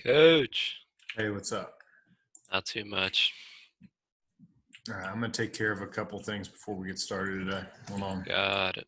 Coach, Hey, what's up? not too much. All right, I'm going to take care of a couple things before we get started today. Hold on. Got it.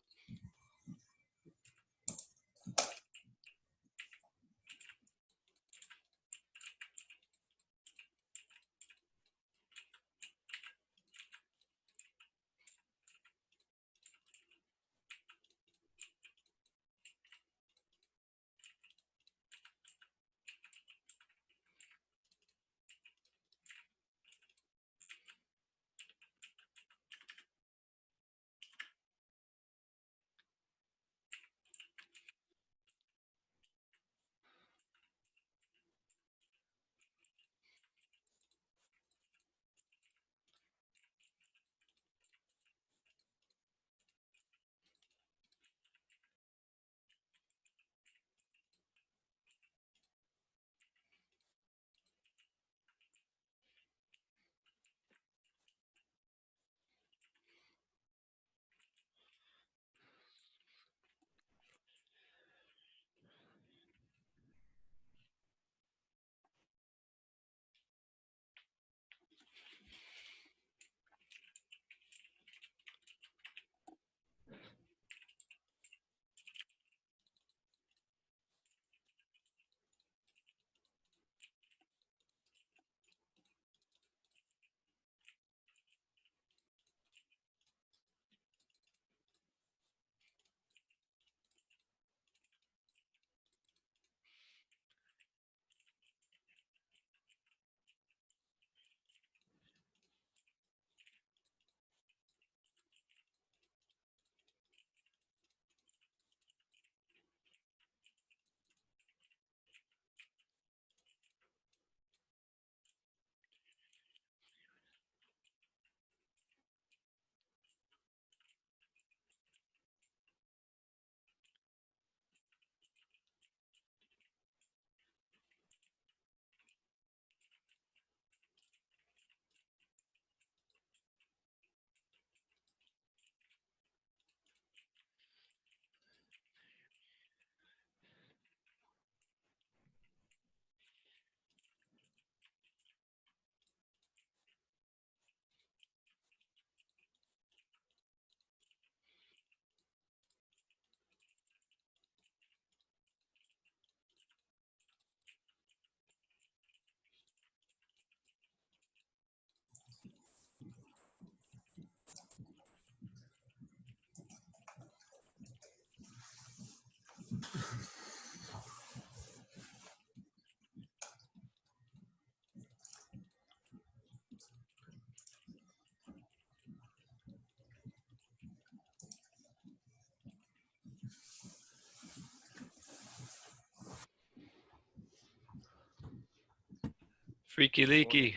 Freaky leaky.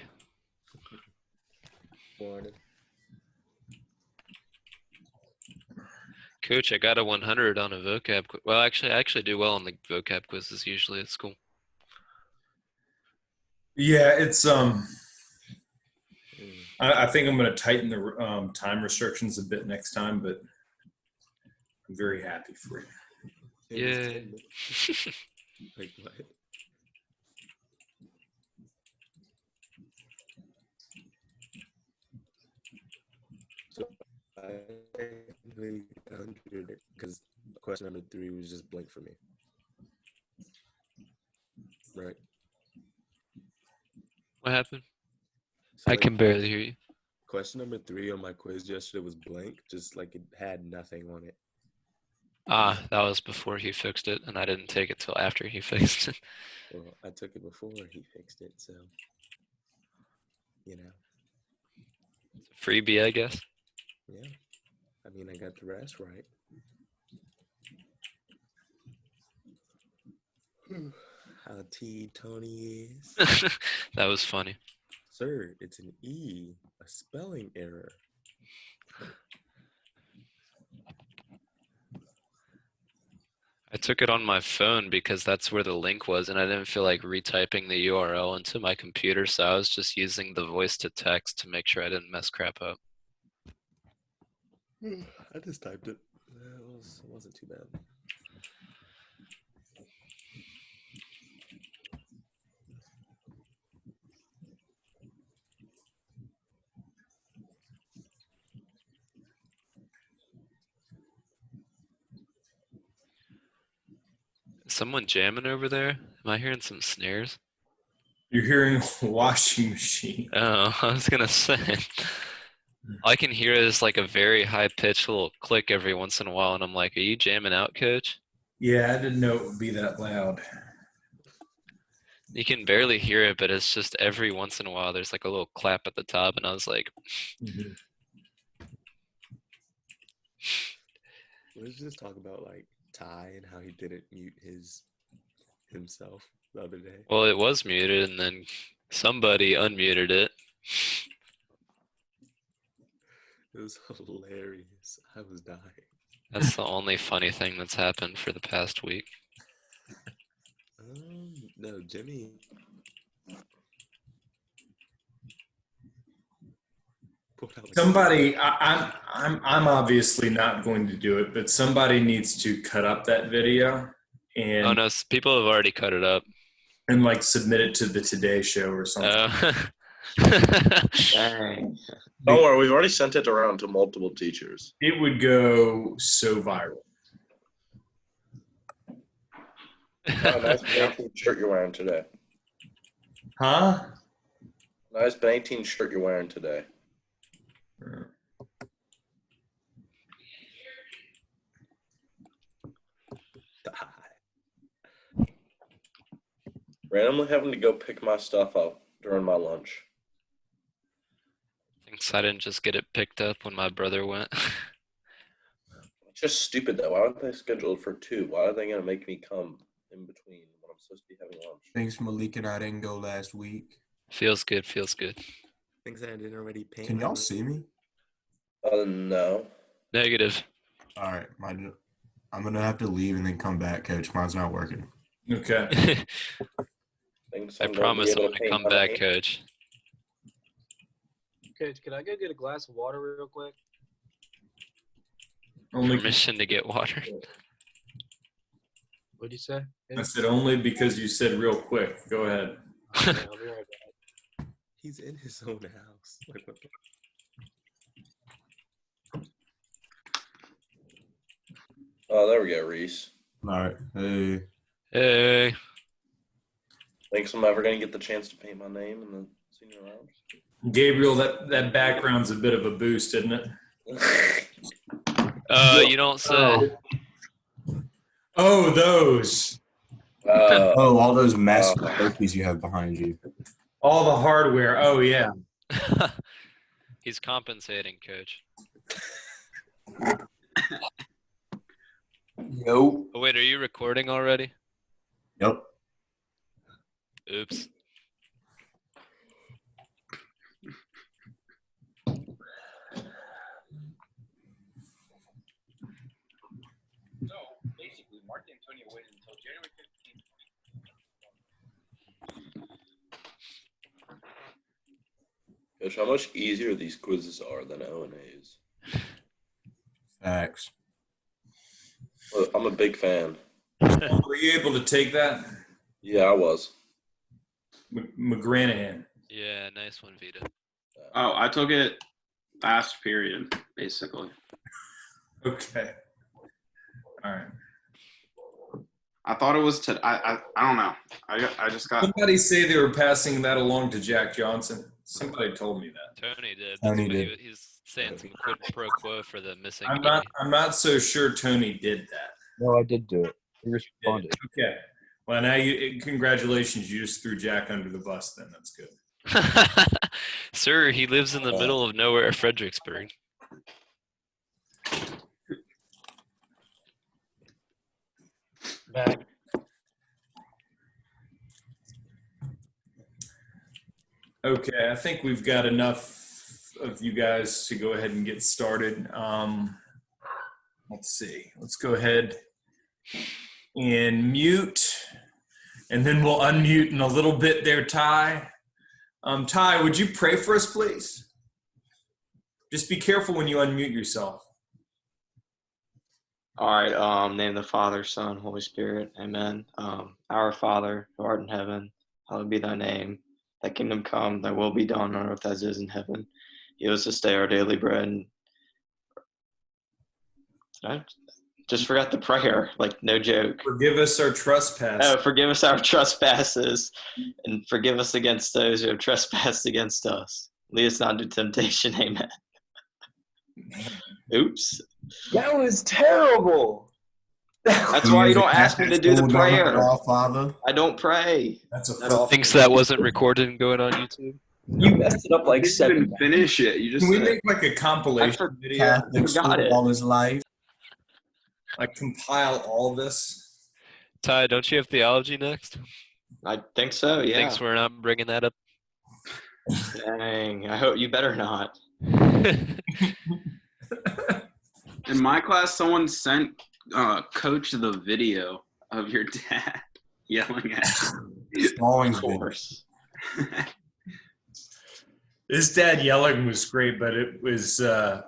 Morning. Coach, I got a 100 on a vocab. Well, actually, I actually do well on the vocab quizzes usually at school. Yeah, it's Mm. I think I'm going to tighten the time restrictions a bit next time, but I'm very happy for you. It was Yeah. 10 minutes. Like what? So I technically 100 because question number 3 was just blank for me. Right. What happened? So I can barely hear you. question number 3 on my quiz yesterday was blank, just like it had nothing on it. Ah, that was before he fixed it, and I didn't take it till after he fixed it. Well, I took it before he fixed it, so you know. Freebie, I guess. Yeah. I mean, I got the rest right. How T Tony is. That was funny. Sir, it's an E, a spelling error. I took it on my phone because that's where the link was, and I didn't feel like retyping the URL into my computer, so I was just using the voice to text to make sure I didn't mess crap up. I just typed it. It wasn't too bad. someone jamming over there? Am I hearing some snares? You're hearing a washing machine. Oh, I was gonna say. All I can hear is like a very high-pitched little click every once in a while, and I'm like, "Are you jamming out, Coach?" Yeah, I didn't know it would be that loud. You can barely hear it, but it's just every once in a while there's like a little clap at the top, and I was like, Mhm. Let's just talk about like Ty and how he didn't mute himself the other day. "Well, it was muted, and then somebody unmuted it." It was hilarious. I was dying. That's the only funny thing that's happened for the past week. No, Jimmy. pulled out, like, Somebody, I'm obviously not going to do it, but somebody needs to cut up that video Oh and no, people have already cut it up. like submit it to the Today Show or something. Dang. Don't worry, we've already sent it around to multiple teachers. It would go so viral. Oh, nice Bennington shirt you're wearing today. Huh? Nice Bennington shirt you're wearing today. Randomly having to go pick my stuff up during my lunch. Thanks, I didn't just get it picked up when my brother went. It's just stupid though. Why aren't they scheduled for 2? Why are they going to make me come in between when I'm supposed to be having lunch? Thanks, Malik and I didn't go last week. Feels good, feels good. Thinks I didn't already paint. Can my y'all room. see me? No. Negative. All right, I'm gonna have to leave and then come back, Coach. Mine's not working. Okay. Thinks I I'm promise I'm gonna gonna paint come my back, name. Coach. Coach, can I go get a glass of water real quick? Only, Permission to get water. What'd you say? I said only because you said real quick. Go ahead. Okay, I'll be right back. He's in his own house. Like what the? Oh, there we go, Reese. All right. Hey. Hey. Thinks I'm ever going to get the chance to paint my name in the senior round. Gabriel, that background's a bit of a boost, isn't it? You don't say. Oh, those. Oh, all those massive turkeys you have behind you. All the hardware. Oh, yeah. He's compensating, Coach. Nope. Oh wait, are you recording already? Yep. Oops. So basically, Mark Antonio waited until January 15th. Coach, how much easier these quizzes are than O&A's? Facts. Well, I'm a big fan. Were you able to take that? Yeah, I was. McGranahan. Yeah, nice one, Vita. Oh, I took it last period, basically. Okay. All right. I thought it was I don't know. I just got. Somebody say they were passing that along to Jack Johnson. Somebody told me that. Tony did. Tony That's what did. He's saying some quid pro quo for the missing. I'm not so sure Tony did that. No, I did do it. He responded. Okay. Well, now congratulations. You just threw Jack under the bus. Then that's good. Sir, he lives in the middle of nowhere, Fredericksburg. Back. Okay, I think we've got enough of you guys to go ahead and get started. Let's see. Let's go ahead and mute, and then we'll unmute in a little bit there, Ty. Ty, would you pray for us, please? Just be careful when you unmute yourself. All right, name the Father, Son, Holy Spirit, amen. Our Father, who art in heaven, hallowed be thy name. Thy kingdom come, thy will be done on earth as it is in heaven. Give us this day our daily bread. just forgot the prayer. Like, no joke. Forgive us our trespasses. Oh, forgive us our trespasses, and forgive us against those who have trespassed against us. Lead us not into temptation. Amen. Oops. That was terrible. That's why you don't ask me to do the prayer. Our Father. I don't pray. That's a That often. Thinks that wasn't recorded and going on YouTube. You messed it up like You didn't 7 finish it. You just Can we said, make like a compilation video? Catholic forgot school it. all his life. Like compile all this? Ty, don't you have theology next? I think so, yeah. Thanks for not bringing that up. Dang. I hope you better not. in my class, someone sent Coach the video of your dad yelling at you. Stallings Of video. course. His dad yelling was great, but it was the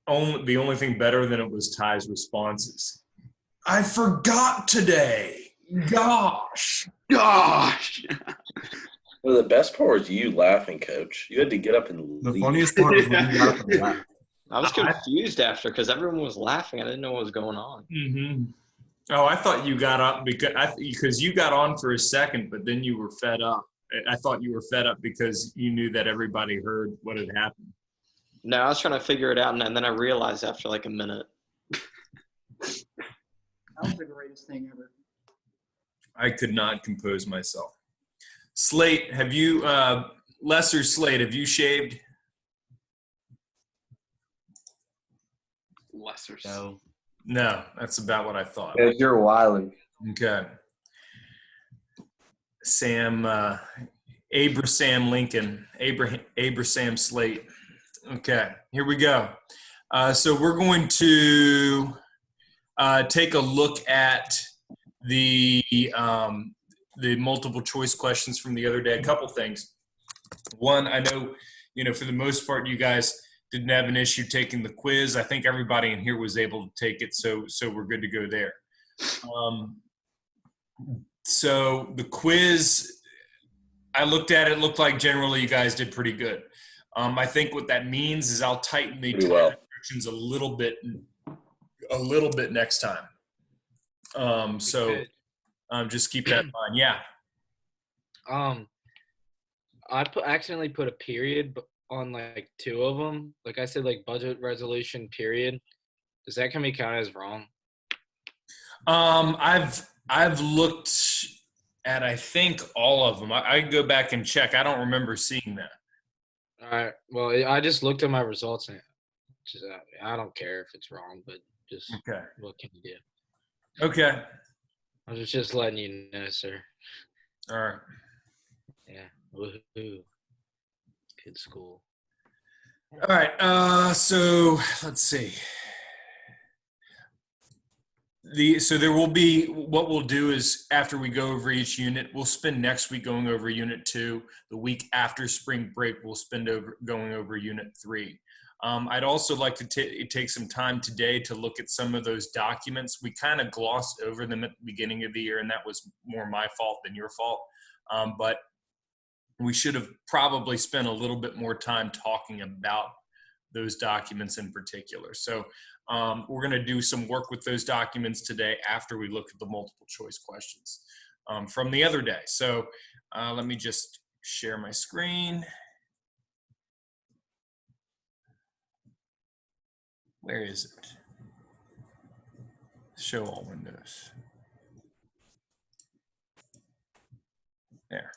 only thing better than it was Ty's responses. I forgot today. Gosh. Gosh. Well, the best part was you laughing, Coach. You had to get up and The leave. funniest part was when you got up and laughed. I was confused after because everyone was laughing. I didn't know what was going on. Mm-hmm. Oh, I thought you got up because you got on for a second, but then you were fed up. I thought you were fed up because you knew that everybody heard what had happened. No, I was trying to figure it out, and then I realized after like a minute. That was the greatest thing ever. I could not compose myself. Slate, have you, Lesser Slate, have you shaved? Lesser. No. No, that's about what I thought. You're wilding. Okay. Sam, Abraham Lincoln, Abraham Slate. Okay, here we go. So we're going to take a look at the multiple choice questions from the other day. A couple things. One, I know, for the most part, you guys didn't have an issue taking the quiz. I think everybody in here was able to take it, so we're good to go there. So the quiz, I looked at it, looked like generally you guys did pretty good. I think what that means is I'll tighten the restrictions a little bit next time. So just keep that in mind. Yeah. I accidentally put a period on like 2 of them. Like I said, like budget resolution period. Does that can be counted as wrong? I've looked at, I think, all of them. I can go back and check. I don't remember seeing that. All right. Well, I just looked at my results and just, I don't care if it's wrong, but just Okay. what can you do? Okay. I was just letting you know, sir. All right. Yeah. Woohoo. Good school. All right. So let's see. So there will be, what we'll do is after we go over each unit, we'll spend next week going over unit 2. The week after spring break, we'll spend going over unit 3. I'd also like to take some time today to look at some of those documents. We kind of glossed over them at the beginning of the year, and that was more my fault than your fault. But we should have probably spent a little bit more time talking about those documents in particular. So we're going to do some work with those documents today after we look at the multiple choice questions from the other day. So let me just share my screen. Where is it? Show all windows. There.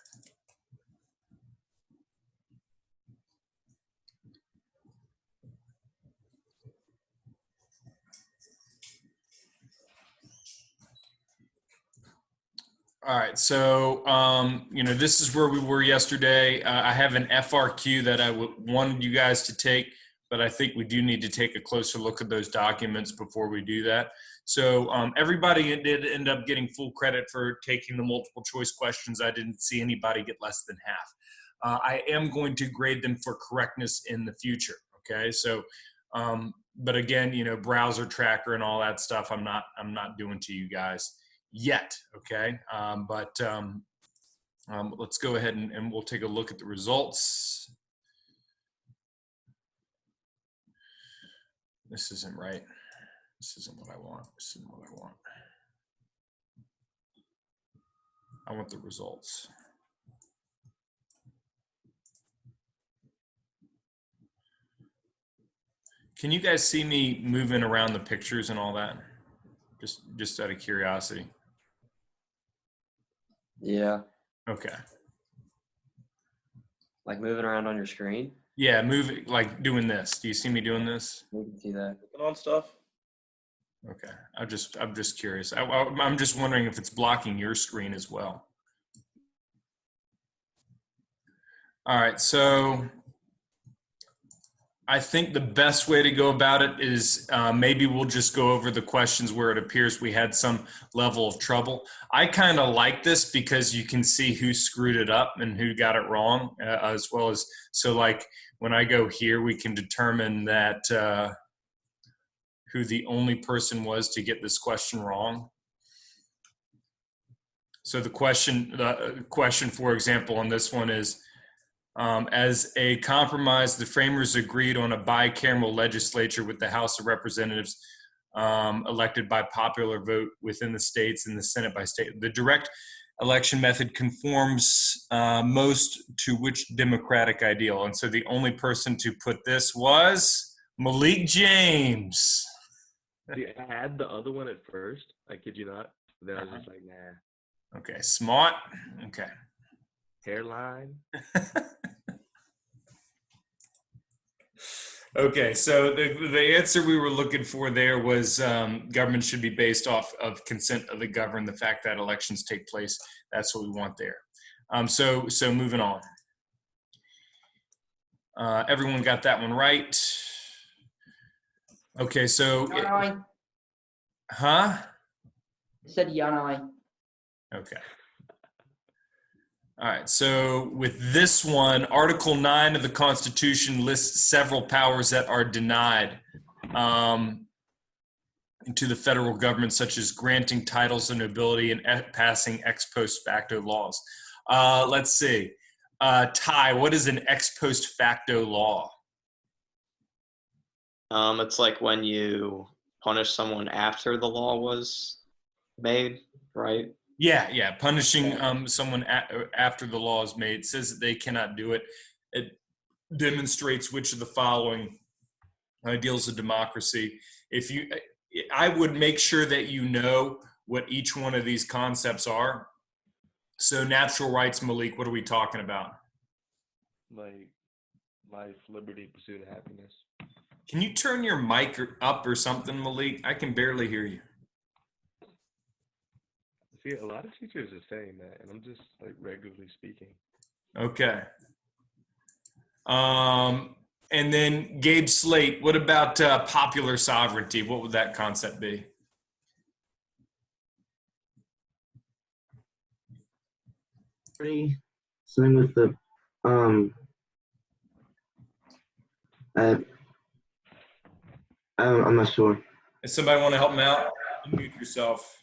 All right, so this is where we were yesterday. I have an FRQ that I wanted you guys to take, but I think we do need to take a closer look at those documents before we do that. So everybody did end up getting full credit for taking the multiple choice questions. I didn't see anybody get less than half. I am going to grade them for correctness in the future. Okay, so but again, browser tracker and all that stuff, I'm not doing to you guys yet. Okay, let's go ahead and we'll take a look at the results. This isn't right. This isn't what I want. This isn't what I want. I want the results. Can you guys see me moving around the pictures and all that? Just out of curiosity. Yeah. Okay. Like moving around on your screen? Yeah, moving, like doing this. Do you see me doing this? We can see that. Clicking on stuff. Okay. I'm just curious. I'm just wondering if it's blocking your screen as well. All right. So I think the best way to go about it is maybe we'll just go over the questions where it appears we had some level of trouble. I kind of like this because you can see who screwed it up and who got it wrong, as well as, so like when I go here, we can determine that who the only person was to get this question wrong. So the question, for example, on this one is, as a compromise, the framers agreed on a bicameral legislature with the House of Representatives elected by popular vote within the states and the Senate by state. The direct election method conforms most to which democratic ideal? And so the only person to put this was Malik James. See, I had the other one at first. I kid you not. Then I was just like, nah. Okay, smart. Okay. Hairline. Okay, so the answer we were looking for there was government should be based off of consent of the governed, the fact that elections take place. That's what we want there. So moving on. Everyone got that one right. Okay, so. Yanai. Huh? It said Yanai. Okay. All right, so with this one, Article 9 of the Constitution lists several powers that are denied to the federal government, such as granting titles of nobility and passing ex post facto laws. Let's see. Ty, what is an ex post facto law? It's like when you punish someone after the law was made, right? Yeah, punishing someone after the law is made. It says that they cannot do it. It demonstrates which of the following ideals of democracy. I would make sure that you know what each one of these concepts are. So natural rights, Malik, what are we talking about? Like life, liberty, pursuit of happiness. Can you turn your mic up or something, Malik? I can barely hear you. See, a lot of teachers are saying that, and I'm just like regularly speaking. Okay. And then Gabe Slate, what about popular sovereignty? What would that concept be? Something with the I'm not sure. Does somebody want to help me out? Unmute yourself.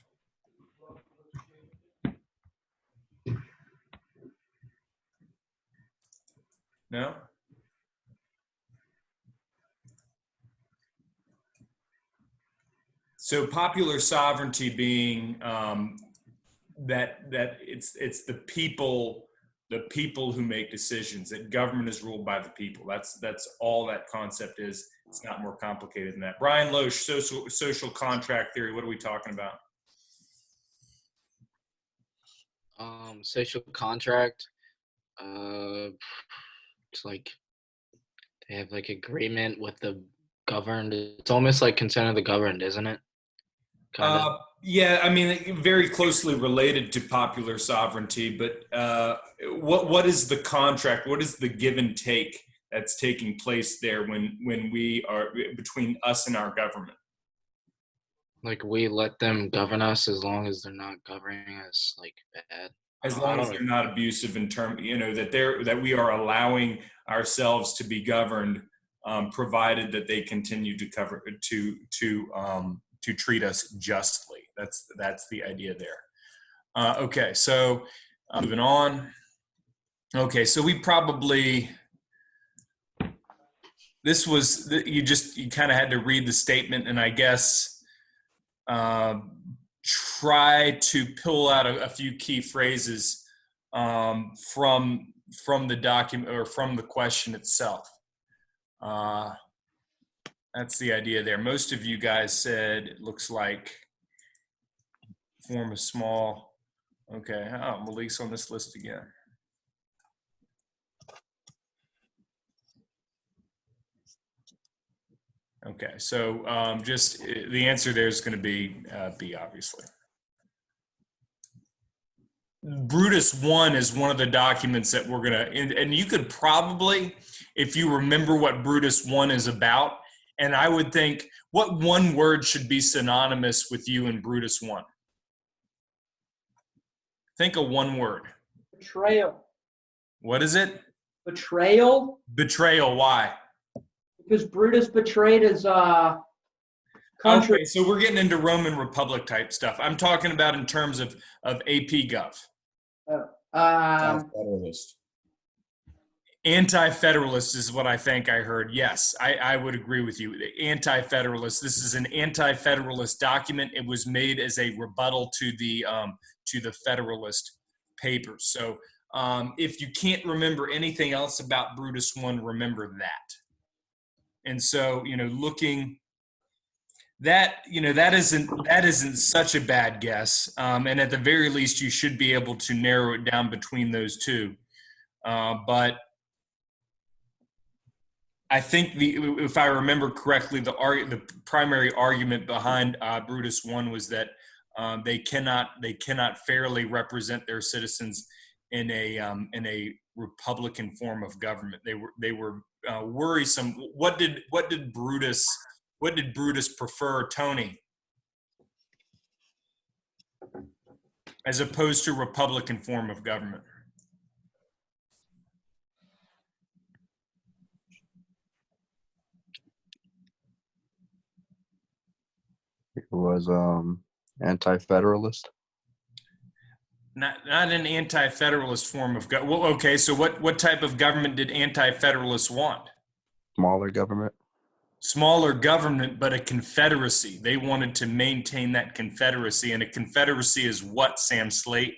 No? So popular sovereignty being that it's the people who make decisions, that government is ruled by the people. That's all that concept is. It's not more complicated than that. Brian Loesch, social contract theory, what are we talking about? Social contract, it's like they have like agreement with the governed. It's almost like consent of the governed, isn't it? Yeah, I mean, very closely related to popular sovereignty, but what is the contract? What is the give and take that's taking place there when we are between us and our government? Like we let them govern us as long as they're not governing us like bad. As long as they're not abusive in term, that we are allowing ourselves to be governed, provided that they continue to treat us justly. That's the idea there. Okay, so moving on. Okay, so we probably, you kind of had to read the statement, and I guess try to pull out a few key phrases from the document or from the question itself. That's the idea there. Most of you guys said it looks like form a small. Okay, Malik's on this list again. Okay, so just the answer there is going to be B, obviously. Brutus 1 is one of the documents that we're going to, and you could probably, if you remember what Brutus 1 is about, and I would think, what one word should be synonymous with you in Brutus 1? Think of one word. Betrayal. What is it? Betrayal. Betrayal. Why? Because Brutus betrayed his country. Okay, so we're getting into Roman Republic type stuff. I'm talking about in terms of APGOV. Federalist. Anti-federalist is what I think I heard. Yes, I would agree with you. Anti-federalist. This is an anti-federalist document. It was made as a rebuttal to the Federalist Papers. So if you can't remember anything else about Brutus 1, remember that. And so, looking that, that isn't such a bad guess. And at the very least, you should be able to narrow it down between those two. But I think if I remember correctly, the primary argument behind Brutus 1 was that they cannot fairly represent their citizens in a republican form of government. They were worrisome. What did Brutus prefer, Tony, as opposed to republican form of government? It was anti-federalist. Not an anti-federalist form of government. Well, okay, so what type of government did anti-federalists want? Smaller government. Smaller government, but a confederacy. They wanted to maintain that confederacy, and a confederacy is what, Sam Slate?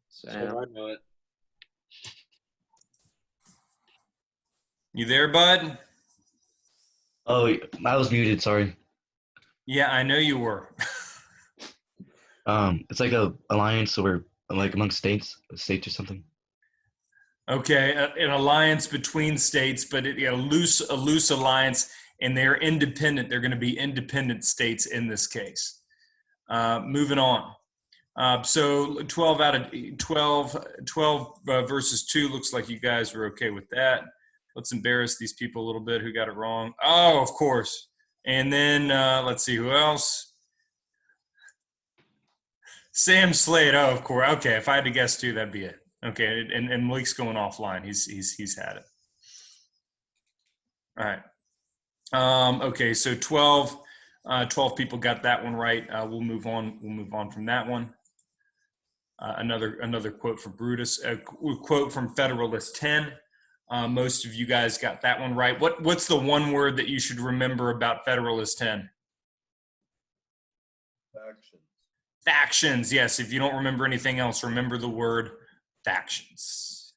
Sam. I know it. You there, bud? Oh, I was muted. Sorry. Yeah, I know you were. It's like a alliance or like among states or something. Okay, an alliance between states, but a loose alliance, and they're independent. They're going to be independent states in this case. Moving on. So 12 out of 12 versus 2 looks like you guys were okay with that. Let's embarrass these people a little bit who got it wrong. Oh, of course. And then let's see who else. Sam Slade. Oh, of course. Okay, if I had to guess 2, that'd be it. Okay, and Malik's going offline. He's had it. All right. Okay, so 12 people got that one right. We'll move on. We'll move on from that one. Another quote from Brutus. A quote from Federalist 10. Most of you guys got that one right. What's the one word that you should remember about Federalist 10? Factions. Factions. Yes. If you don't remember anything else, remember the word factions.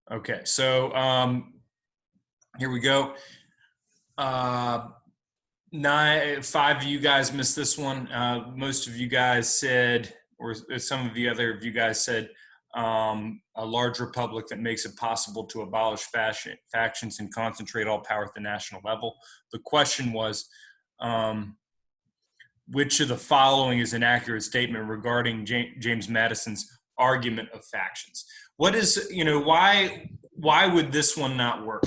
Okay. So here we go. 5 of you guys missed this one. Most of you guys said, or some of the other of you guys said, a large republic that makes it possible to abolish factions and concentrate all power at the national level. The question was, which of the following is an accurate statement regarding James Madison's argument of factions? What is, why would this one not work?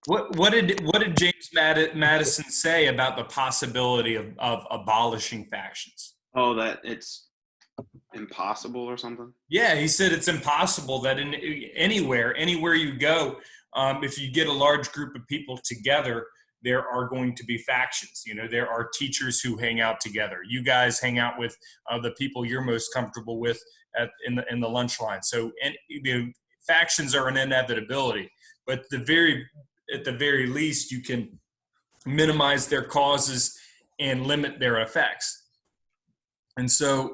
What did James Madison say about the possibility of abolishing factions? Oh, that it's impossible or something? Yeah, he said it's impossible that anywhere you go, if you get a large group of people together, there are going to be factions. You know, there are teachers who hang out together. You guys hang out with the people you're most comfortable with in the lunch line. So, and you know, factions are an inevitability, but at the very least, you can minimize their causes and limit their effects. And so,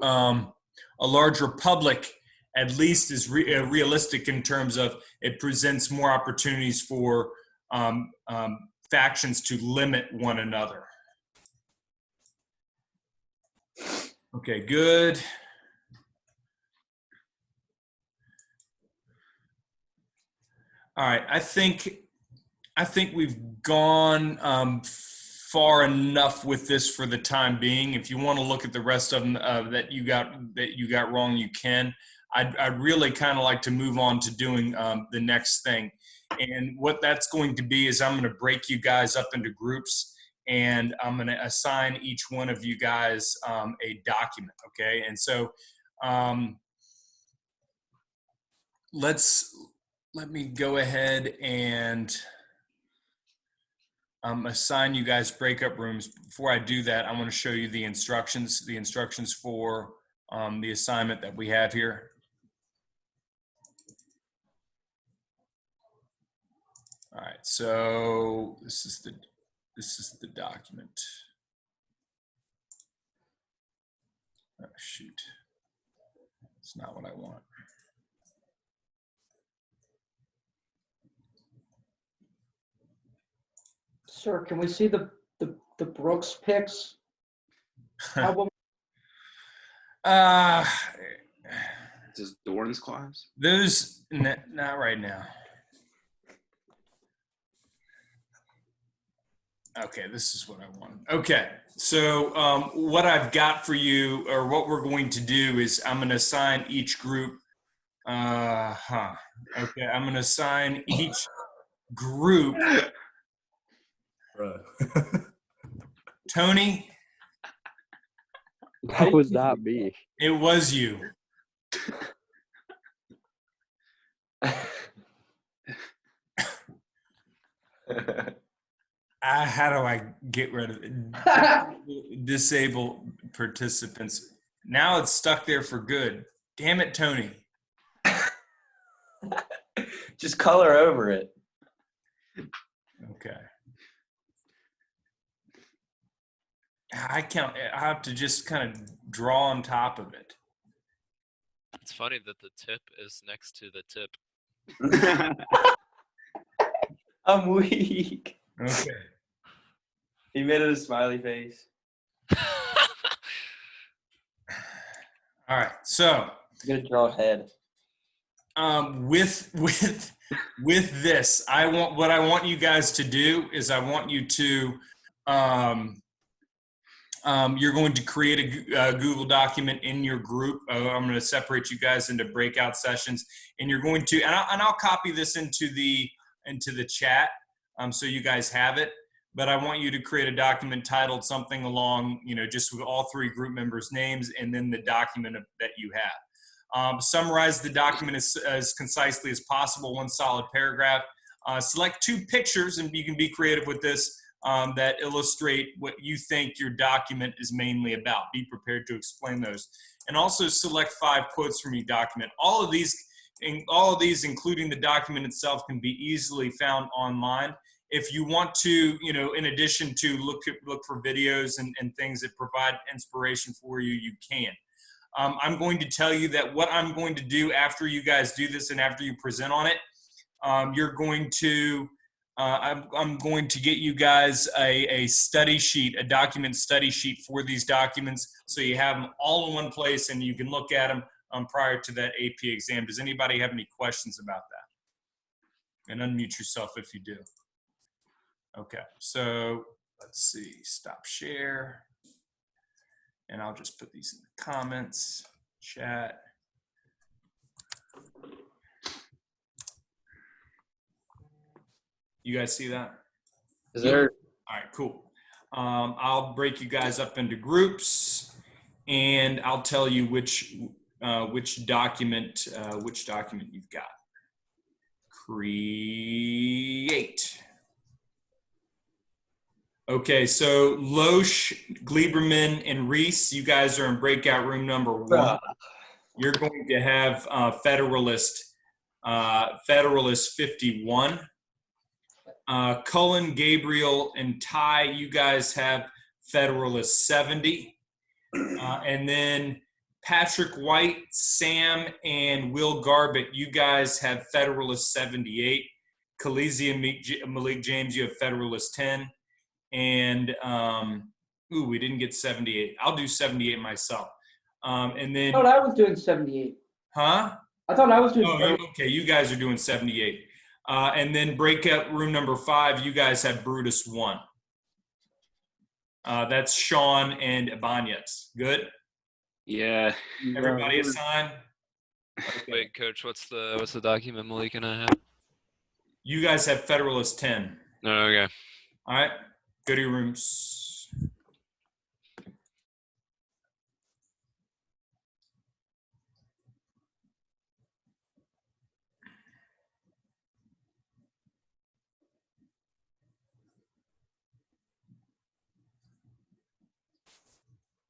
a large republic at least is realistic in terms of it presents more opportunities for factions to limit one another. Okay, good. All right, I think we've gone far enough with this for the time being. If you want to look at the rest of them that you got wrong, you can. I'd really kind of like to move on to doing the next thing. And what that's going to be is I'm going to break you guys up into groups, and I'm going to assign each one of you guys a document, okay? And so let me go ahead and assign you guys breakup rooms. Before I do that, I want to show you the instructions for the assignment that we have here. All right, so this is the document. Oh, shoot, it's not what I want. Sir, can we see the Brooks pics? Album? This is Doran's class? Those, not right now. Okay, this is what I wanted. Okay, so what I've got for you, or what we're going to do is I'm going to assign each group. Okay, I'm going to assign each group. Tony? That was not me. It was you. How do I get rid of it? Disable participants. Now it's stuck there for good. Damn it, Tony. Just color over it. Okay. I have to just kind of draw on top of it. It's funny that the tip is next to the tip. I'm weak. Okay. He made it a smiley face. All right. So I'm gonna draw a head. With this, what I want you guys to do is I want you to you're going to create a Google document in your group. I'm going to separate you guys into breakout sessions, and you're going to, and I'll copy this into the chat so you guys have it. But I want you to create a document titled something along, just with all three group members' names and then the document that you have. Summarize the document as concisely as possible, one solid paragraph. Select 2 pictures, and you can be creative with this, that illustrate what you think your document is mainly about. Be prepared to explain those. And also select 5 quotes from your document. All of these, including the document itself, can be easily found online. If you want to, in addition to look for videos and things that provide inspiration for you, you can. I'm going to tell you that what I'm going to do after you guys do this and after you present on it, I'm going to get you guys a study sheet, a document study sheet for these documents, so you have them all in one place and you can look at them prior to that AP exam. Does anybody have any questions about that? And unmute yourself if you do. Okay, so let's see, stop share. And I'll just put these in the comments, chat. You guys see that? Is there? All right, cool. I'll break you guys up into groups, and I'll tell you which document you've got. Create. Okay, so Loesch, Gleiberman, and Reese, you guys are in breakout room number 1. You're going to have Federalist 51. Cullen, Gabriel, and Ty, you guys have Federalist 70. And then Patrick White, Sam, and Will Garbett, you guys have Federalist 78. Khaleesi and Malik James, you have Federalist 10. And, we didn't get 78. I'll do 78 myself. And then. I thought I was doing 78. Huh? I thought I was doing. Okay, you guys are doing 78. And then breakout room number 5, you guys have Brutus 1. That's Sean and Ibanez. Good? Yeah. Everybody assign? Wait, Coach, what's the document Malik and I have? You guys have Federalist 10. No, okay. All right. Go to your rooms.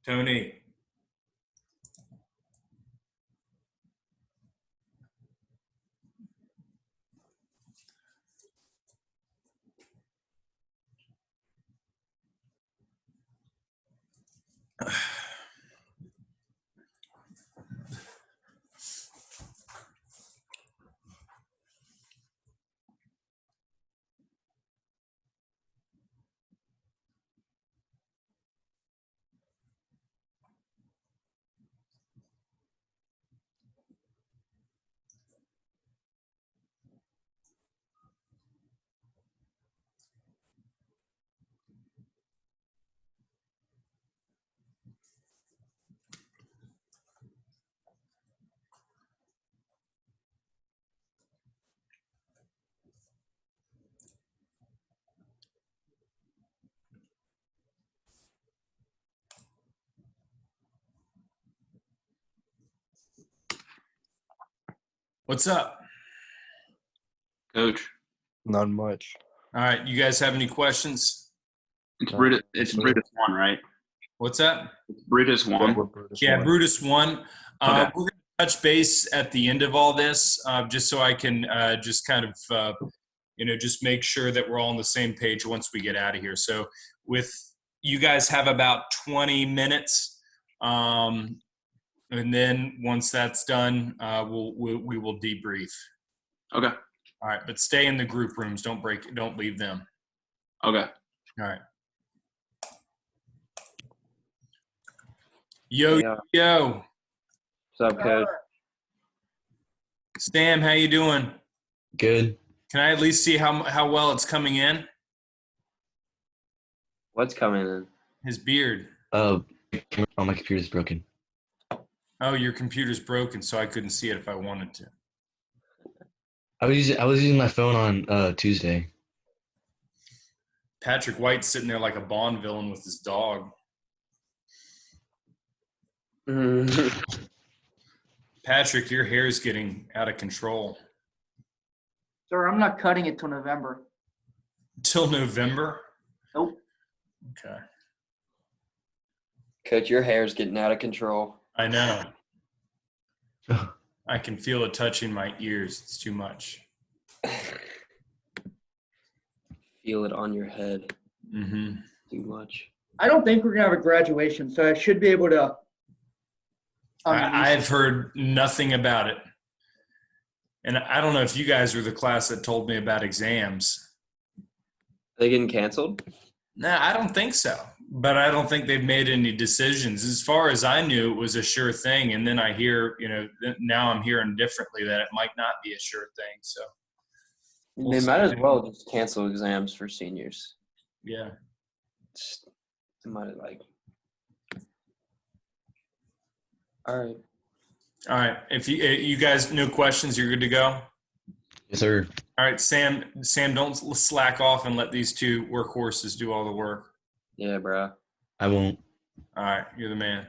Tony. What's up? Coach. Not much. All right. You guys have any questions? It's Brutus. It's Brutus 1, right? What's that? It's Brutus 1. Yeah, Brutus 1. Okay. We're going to touch base at the end of all this, just so I can just kind of, just make sure that we're all on the same page once we get out of here. So you guys have about 20 minutes. And then once that's done, we will debrief. Okay. All right, but stay in the group rooms. Don't leave them. Okay. All right. Yo. What's up, Coach? Sam, how you doing? Good. Can I at least see how well it's coming in? What's coming in? His beard. Oh, my computer's broken. Oh, your computer's broken, so I couldn't see it if I wanted to. I was using my phone on Tuesday. Patrick White's sitting there like a Bond villain with his dog. Patrick, your hair is getting out of control. Sir, I'm not cutting it till November. Till November? Nope. Okay. Coach, your hair's getting out of control. I know. I can feel it touching my ears. It's too much. Feel it on your head. Mm-hmm. Too much. I don't think we're going to have a graduation, so I should be able to. I've heard nothing about it. And I don't know if you guys were the class that told me about exams. Are they getting canceled? No, I don't think so. But I don't think they've made any decisions. As far as I knew, it was a sure thing. And then I hear, now I'm hearing differently that it might not be a sure thing. So they might as well just cancel exams for seniors. Yeah. They might All right. All right. If you guys no questions, you're good to go. Yes, sir. All right, Sam, don't slack off and let these two workhorses do all the work. Yeah, bro. I won't. All right, you're the man.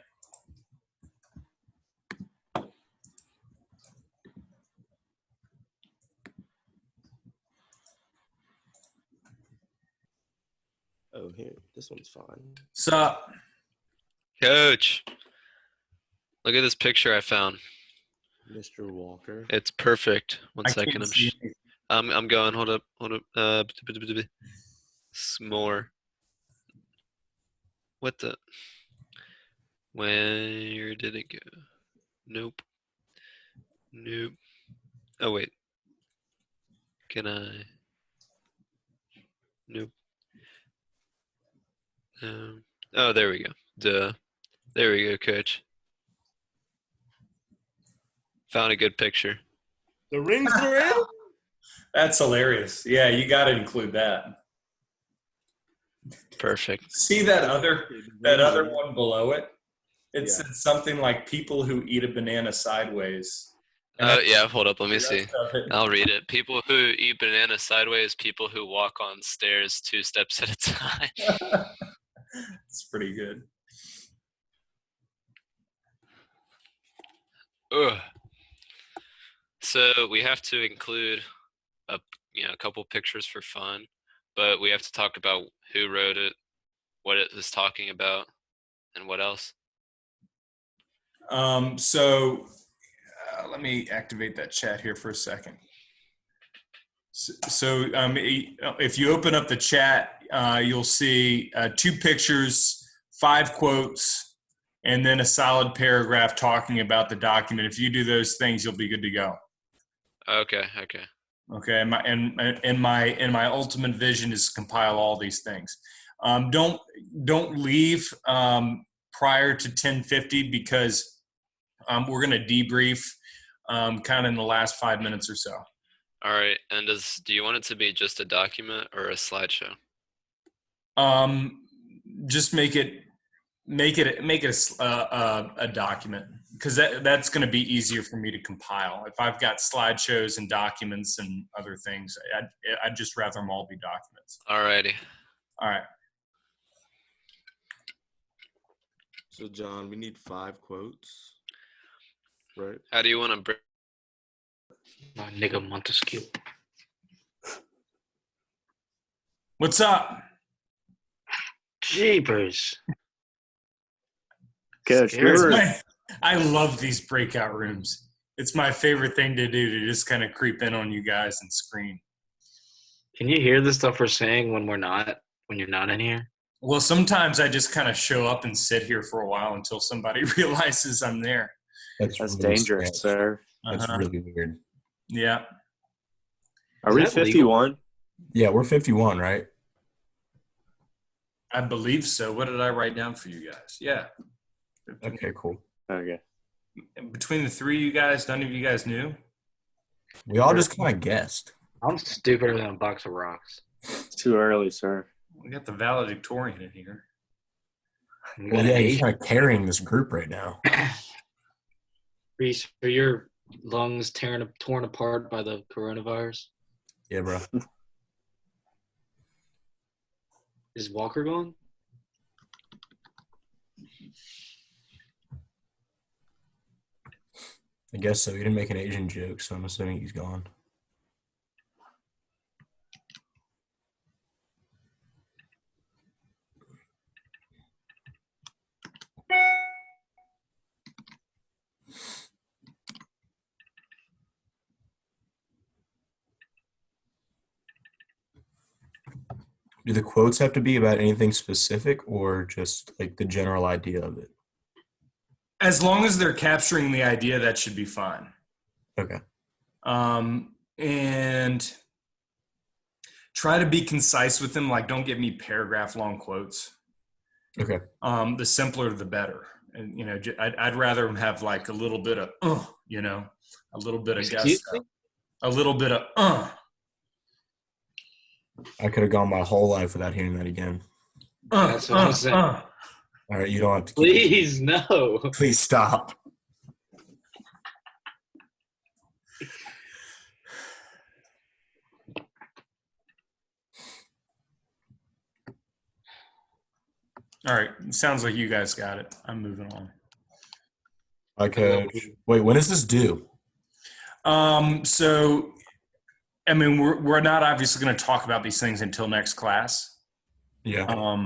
Oh, here, this one's fine. Sup? Coach, look at this picture I found. Mr. Walker. It's perfect. One I second. can't see anything. I'm going. Hold up. More. What the? Where did it go? Nope. Oh wait. Can I? Nope. Oh, there we go. Duh. There we go, Coach. Found a good picture. The rings are in? That's hilarious. Yeah, you got to include that. Perfect. See that other one below it? It said something like people who eat a banana sideways. Oh, yeah, hold up. Let me see. I'll read it. People who eat banana sideways, people who walk on stairs 2 steps at a time. It's pretty good. Ugh. So we have to include a couple pictures for fun, but we have to talk about who wrote it, what it is talking about, and what else. Let me activate that chat here for a second. So if you open up the chat, you'll see 2 pictures, 5 quotes, and then a solid paragraph talking about the document. If you do those things, you'll be good to go. Okay. Okay. And my ultimate vision is to compile all these things. Don't leave prior to 10:50 because we're going to debrief kind of in the last 5 minutes or so. All right. And do you want it to be just a document or a slideshow? Just make it a document, because that's going to be easier for me to compile. If I've got slideshows and documents and other things, I'd just rather them all be documents. All righty. All right. So, John, we need 5 quotes, right? How do you want to break? My nigga Montesquieu. What's up? Jeepers. Coach, I love these breakout rooms. It's my favorite thing to do, to just kind of creep in on you guys and scream. Can you hear the stuff we're saying when you're not in here? Well, sometimes I just kind of show up and sit here for a while until somebody realizes I'm there. That's really dangerous, strange. sir. That's Uh-huh. really weird. Yeah. Are we 51? Yeah, we're 51, right? I believe so. What did I write down for you guys? Yeah. Okay, cool. Okay. Between the 3 of you guys, none of you guys knew? We all just kind of guessed. I'm stupider than a box of rocks. It's too early, sir. We got the valedictorian in here. Well, yeah, he's kind of carrying this group right now. Reese, are your lungs torn apart by the coronavirus? Yeah, bro. Is Walker gone? I guess so. He didn't make an Asian joke, so I'm assuming he's gone. Do the quotes have to be about anything specific or just like the general idea of it? As long as they're capturing the idea, that should be fine. Okay. And try to be concise with them. Like, don't give me paragraph long quotes. Okay. The simpler, the better. And, I'd rather them have like a little bit of, a little bit of gusto, a little bit of, I could have gone my whole life without hearing that again. That's what I'm saying. All right, you don't have to. Please, no. Please stop. All right. Sounds like you guys got it. I'm moving on. Okay. Wait, when is this due? So, I mean, we're not obviously going to talk about these things until next class. Yeah.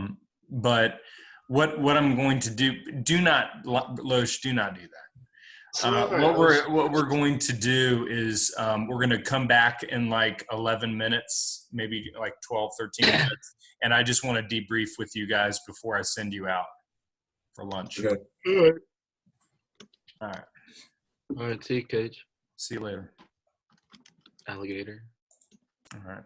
But what I'm going to do not, Loesch, do not do that. What we're going to do is we're going to come back in like 11 minutes, maybe like 12, 13 minutes. And I just want to debrief with you guys before I send you out for lunch. Okay. All right. All right, see you, Coach. See you later. Alligator. All right.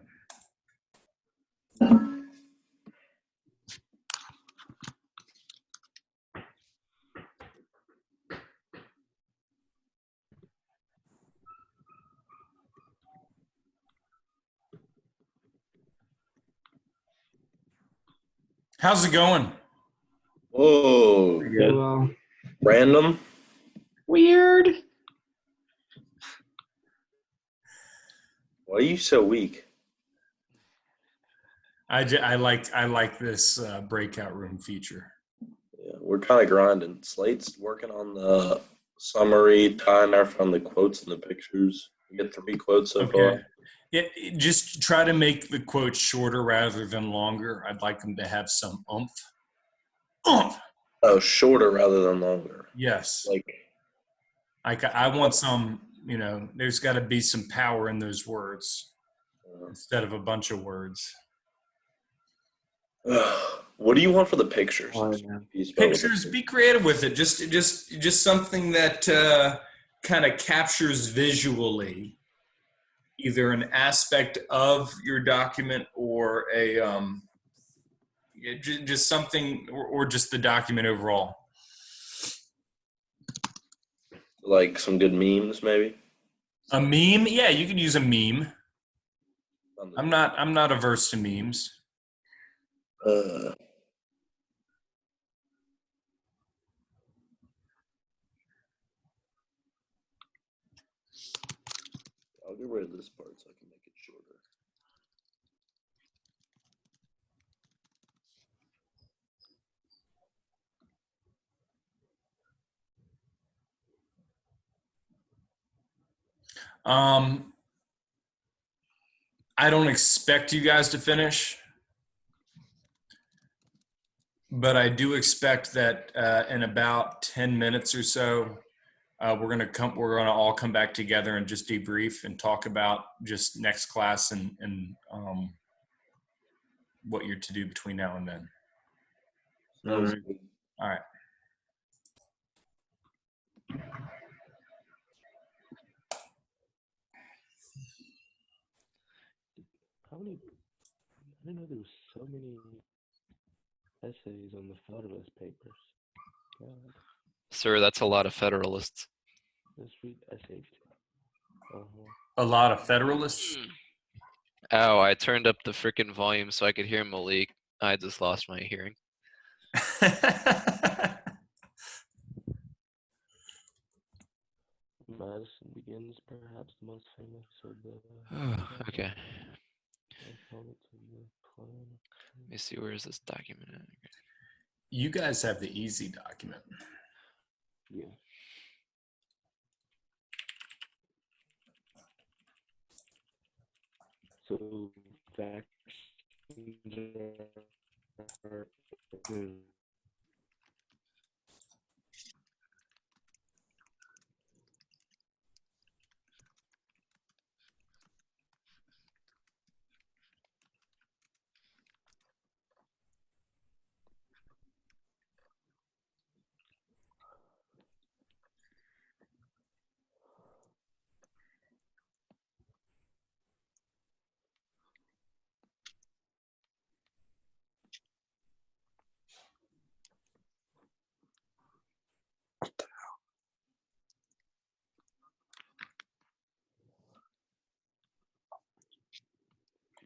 How's it going? Whoa. Good. Random? Weird. Why are you so weak? I like this breakout room feature. Yeah, we're kind of grinding. Slate's working on the summary, tying our from the quotes and the pictures. We get 3 quotes so far. Yeah, just try to make the quotes shorter rather than longer. I'd like them to have some oomph. Oomph. Oh, shorter rather than longer. Yes. Like I want some. There's got to be some power in those words instead of a bunch of words. What do you want for the pictures? Pictures, be creative with it. Just something that kind of captures visually either an aspect of your document or just something, or just the document overall. Like some good memes, maybe. A meme, yeah, you could use a meme. I'm not averse to memes. I'll get rid of this part so I can make it shorter. I don't expect you guys to finish, but I do expect that in about 10 minutes or so, we're gonna all come back together and just debrief and talk about just next class and what you're to do between now and then. All right. All right. How many? I didn't know there was so many essays on the Federalist Papers. God, Sir, that's a lot of Federalists. let's read essays. A lot of Federalists. Ow, I turned up the freaking volume so I could hear Malik. I just lost my hearing. Madison Begins, perhaps the most famous of the. Okay. Opponents of the plan. Let me see, where is this document at? You guys have the easy document. Yeah. So facts are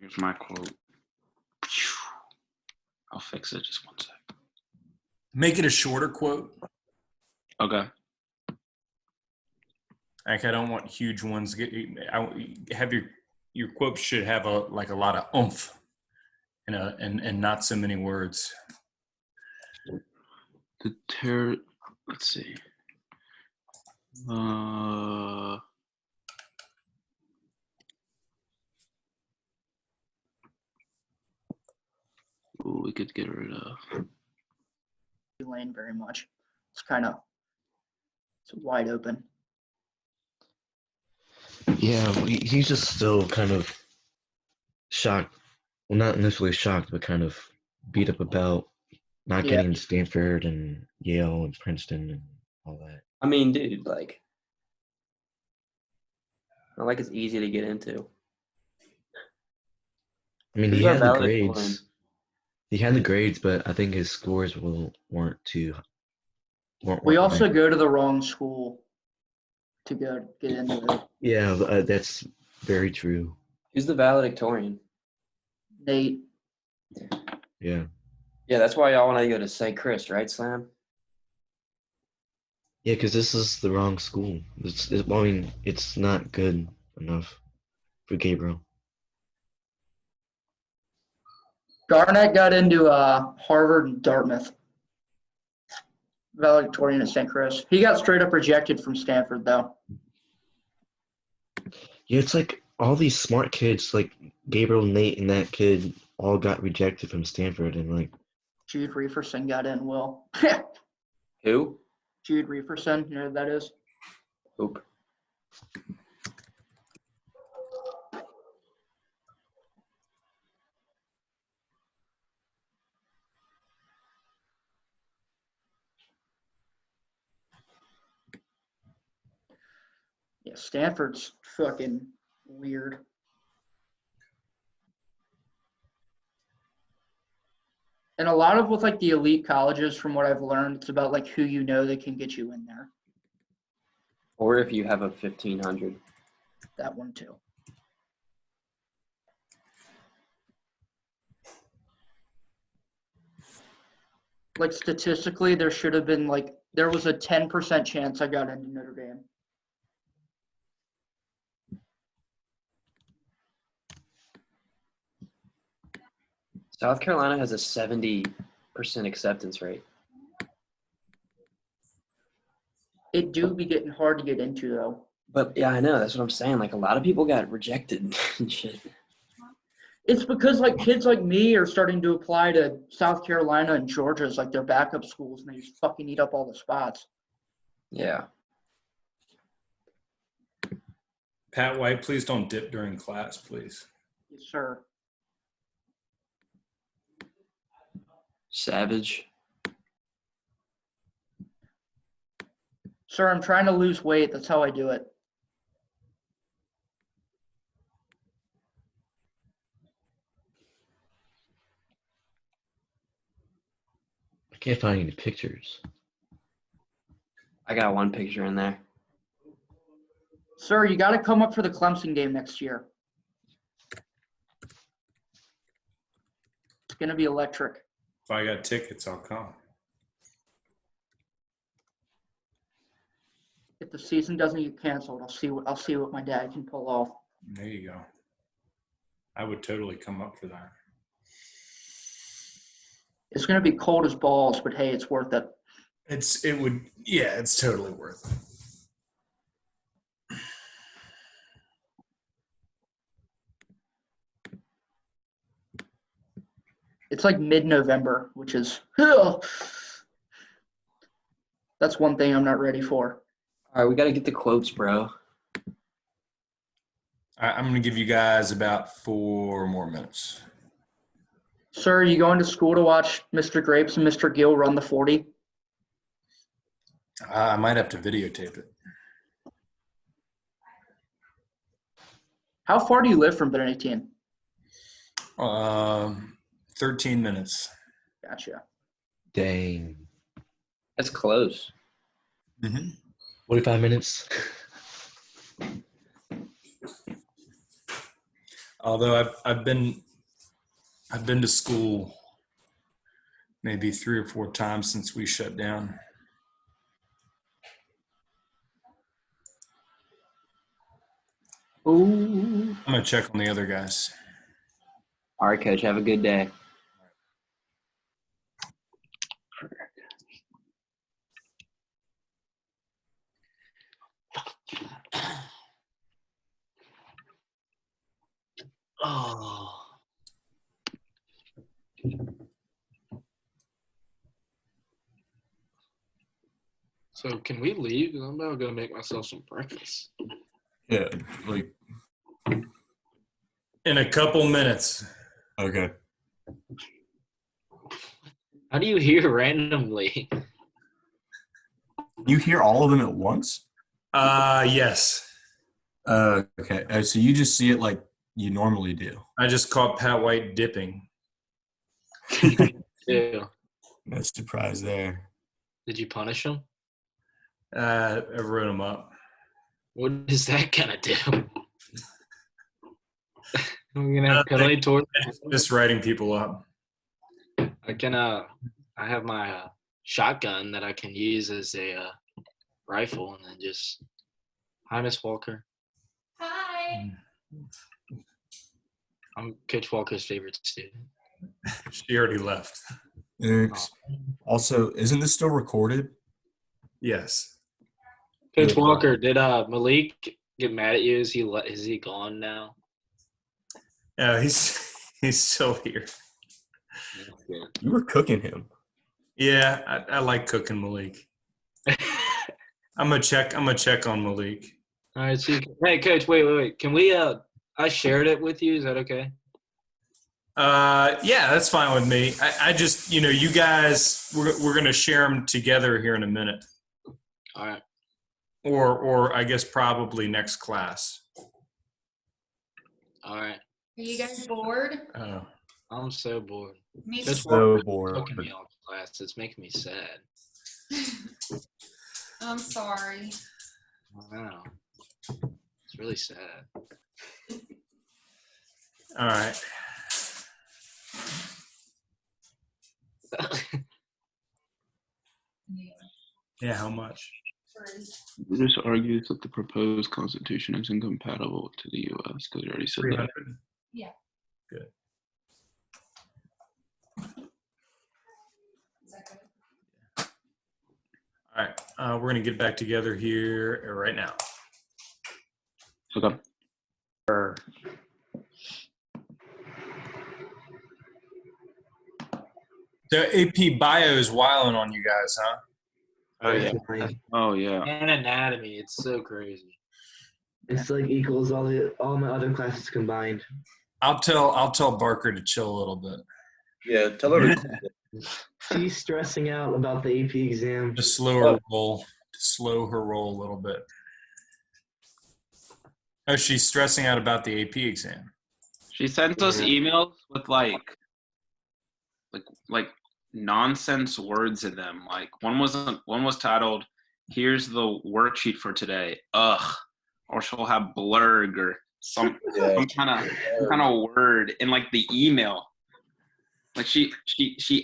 Here's my quote. I'll fix it. Just one sec. Make it a shorter quote. Okay. Like, I don't want huge ones. Have your quote should have a lot of oomph, and not so many words. Let's see. we could get rid of. Lane very much. It's wide open. Yeah, he's just still kind of shocked. Well, not initially shocked, but kind of beat up about not Yeah. getting into Stanford and Yale and Princeton and all that. I mean, dude, like, not like it's easy to get into. I mean, Who's he our had the valedictorian? grades. He had the grades, but I think his scores weren't We also right. go to the wrong school to go get into it. Yeah, that's very true. Who's the valedictorian? Nate. Yeah. Yeah, that's why y'all want to go to St. Chris, right, Slam? Yeah, because this is the wrong school. I mean, it's not good enough for Gabriel. Garnett got into Harvard and Dartmouth. Valedictorian at St. Chris. He got straight up rejected from Stanford, though. Yeah, it's like all these smart kids, like Gabriel, Nate, and that kid, all got rejected from Stanford, and like Jude Reeferson got in, Will. Who? Jude Reeferson, you know who that is? Hoop. Yeah, Stanford's fucking weird. And a lot of with like the elite colleges, from what I've learned, it's about like who you know that can get you in there. Or if you have a 1500. That one too. Like statistically, there should have been like, there was a 10% chance I got into Notre Dame. South Carolina has a 70% acceptance rate. It do be getting hard to get into though. But yeah, I know. That's what I'm saying. Like a lot of people got rejected and shit. It's because like kids like me are starting to apply to South Carolina and Georgia as like their backup schools, and they just fucking eat up all the spots. Yeah. Pat White, please don't dip during class, please. Yes, sir. Savage. Sir, I'm trying to lose weight. That's how I do it. I can't find any pictures. I got one picture in there. Sir, you got to come up for the Clemson game next year. It's going to be electric. If I got tickets, I'll come. If the season doesn't get canceled, I'll see what my dad can pull off. There you go. I would totally come up for that. It's going to be cold as balls, but hey, it's worth it. It's totally worth it. It's like mid-November, which is that's one thing I'm not ready for. All right, we got to get the quotes, bro. All right, I'm going to give you guys about 4 more minutes. Sir, are you going to school to watch Mr. Grapes and Mr. Gill run the 40? I might have to videotape it. How far do you live from Benedictine? 13 minutes. Gotcha. Dang. That's close. Mm-hmm. 45 minutes. Although I've been to school maybe 3 or 4 times since we shut down. Ooh. I'm gonna check on the other guys. All right, Coach. Have a good day. Oh. So can we leave? 'Cause I'm about to go make myself some breakfast. Yeah, like In a couple minutes. okay. How do you hear randomly? You hear all of them at once? Yes. Okay. So you just see it like you normally do. I just caught Pat White dipping. Yeah. No surprise there. Did you punish him? I wrote him up. What is that gonna do? We're gonna have penalty towards. Just writing people up. I can. I have my shotgun that I can use as a rifle, and then just. Hi, Miss Walker. Hi. I'm Coach Walker's favorite student. She already left. Thanks. Also, isn't this still recorded? Yes. Coach Walker, did Malik get mad at you? Is he gone now? Yeah, he's still here. You were cooking him. Yeah, I like cooking Malik. I'm gonna check on Malik. All right, so hey, Coach, wait. Can we? I shared it with you. Is that okay? Yeah, that's fine with me. I just, you guys, we're gonna share them together here in a minute, All right. or I guess probably next class. All right. Are you guys bored? Oh, I'm so bored. Me Coach too. Walker's bored. Cooking me off class. It's making me sad. I'm sorry. Wow. It's really sad. all right. Yeah, how much? This argues that the proposed constitution is incompatible to the U.S. because you already said 300. that. Yeah. Good. Is that good? All right, we're gonna get back together here right now. Okay. The AP Bio is wilding on you guys, huh? Oh yeah. Oh yeah. And anatomy. It's so crazy. It's like equals all my other classes combined. I'll tell Barker to chill a little bit. Yeah, tell her to She's stressing out about the AP exam. Just slow her roll. Slow her roll a little bit. Oh, she's stressing out about the AP exam. She sends us emails with like nonsense words in them. Like one was titled, "Here's the worksheet for today." Ugh. Or she'll have blurg or some kind of word in like the email. Like she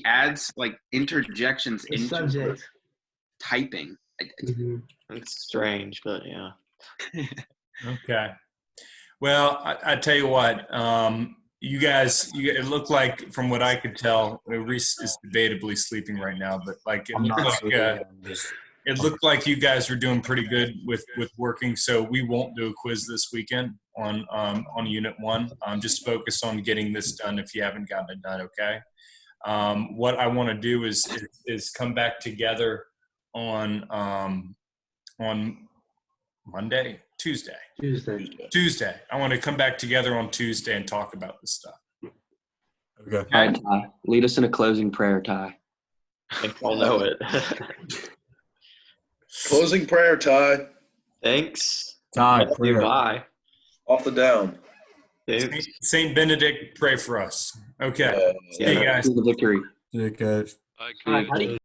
adds like interjections The into subject. typing. It's strange, but yeah. Okay. Well, I tell you what, you guys, it looked like, from what I could tell, Reese is debatably sleeping right now, but like it looked like you guys were doing pretty good with working. So we won't do a quiz this weekend on Unit 1. Just focus on getting this done if you haven't gotten it done. Okay. What I want to do is come back together on Monday, Tuesday. I want to come back together on Tuesday and talk about this stuff. Okay. All right, Ty. Lead us in a closing prayer, Ty. I don't know it. Closing prayer, Ty. Thanks. Ty, prayer. Bye. Off the down. Saint Benedict, pray for us. Okay. See you guys. The victory. See you guys. Bye, Coach.